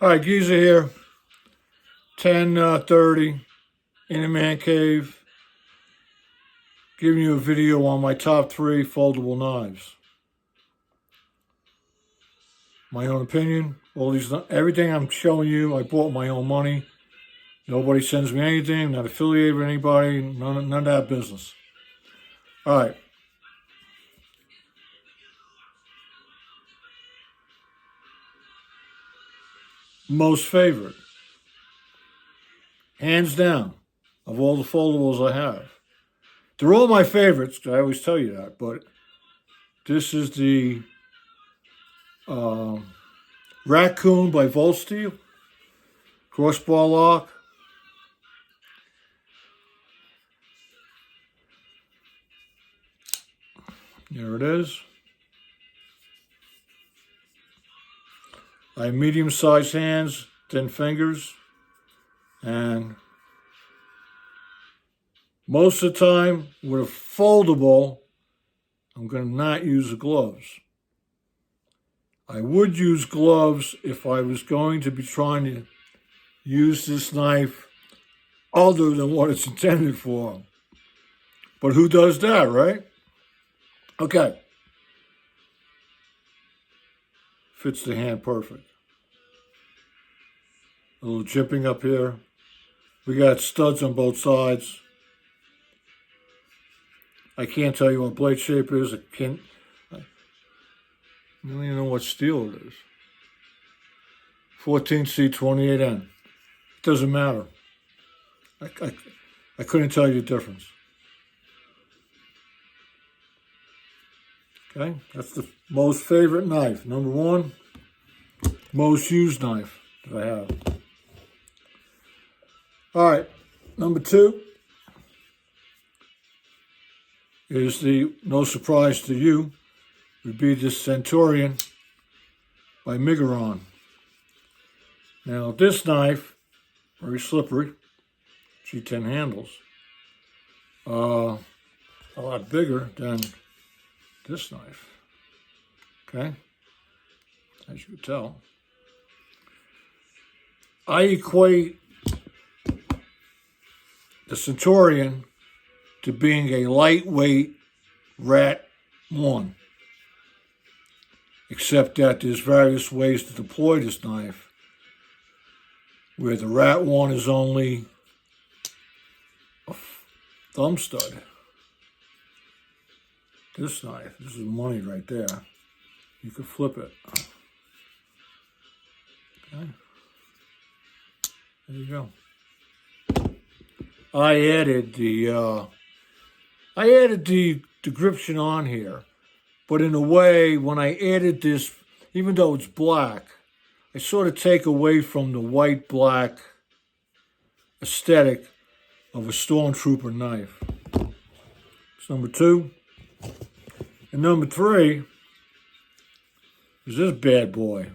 All right, Geezer here. 10:30 in a man cave. Giving you a video on my top 3 foldable knives. My own opinion. Everything I'm showing you, I bought my own money. Nobody sends me anything. Not affiliated with anybody. None of that business. All right. Most favorite, hands down, of all the foldables I have. They're all my favorites. I always tell you that, but this is the Raccoon by Volsteel, crossbar lock. There it is. I have medium-sized hands, thin fingers, and most of the time with a foldable, I'm going to not use the gloves. I would use gloves if I was going to be trying to use this knife other than what it's intended for. But who does that, right? Okay. Fits the hand perfect. A little jimping up here. We got studs on both sides. I can't tell you what blade shape is. I don't even know what steel it is. 14C 28N. It doesn't matter. I couldn't tell you the difference. Okay, that's the most favorite knife. Number 1, most used knife that I have. All right, number 2 is no surprise to you, would be the Centurion by Migon. Now this knife, very slippery, G10 handles, a lot bigger than this knife, okay, as you can tell. I equate the Centurion to being a lightweight Rat 1, except that there's various ways to deploy this knife, where the Rat 1 is only a thumb stud. This knife, this is money right there. You could flip it. Okay. There you go. I added the description on here, but in a way, when I added this, even though it's black, I sort of take away from the white-black aesthetic of a stormtrooper knife. It's number 2. And number 3 is this bad boy.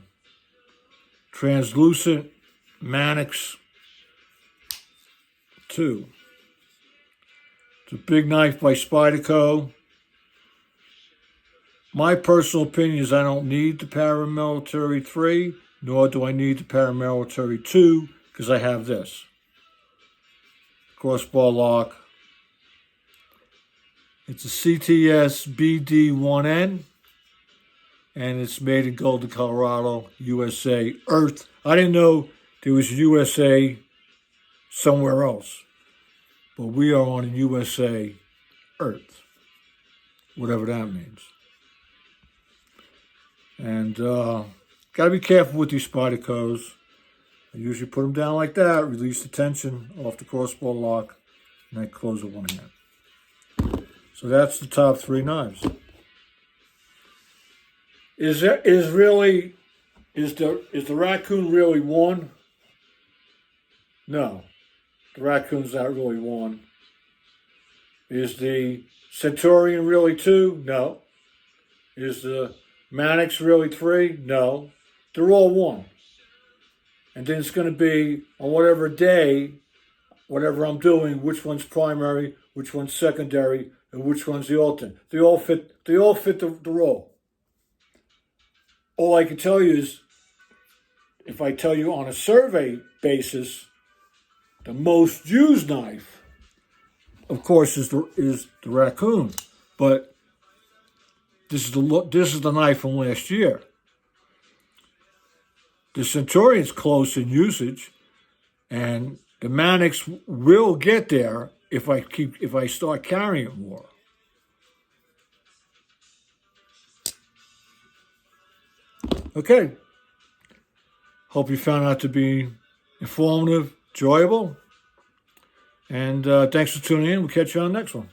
Translucent Manx 2. It's a big knife by Spyderco. My personal opinion is I don't need the Paramilitary 3, nor do I need the Paramilitary 2, because I have this. Crossbar lock. It's a CTS BD1N, and it's made in Golden, Colorado, USA. Earth. I didn't know there was USA somewhere else, but we are on a USA Earth, whatever that means. And got to be careful with these Spydercos. I usually put them down like that, release the tension off the crossbar lock, and I close with one hand. So that's the top 3 knives. Is the Raccoon really 1? No, the Raccoon's not really 1. Is the Centurion really 2? No. Is the Manx really 3? No. They're all 1. And then it's going to be on whatever day, whatever I'm doing, which one's primary, which one's secondary, and which one's the alternate. They all fit the role. All I can tell you is if I tell you on a survey basis, the most used knife, of course, is the Raccoon. But this is the knife from last year. The Centurion's close in usage, and the Manx will get there if I start carrying it more. Okay. Hope you found that to be informative, enjoyable, and thanks for tuning in. We'll catch you on the next one.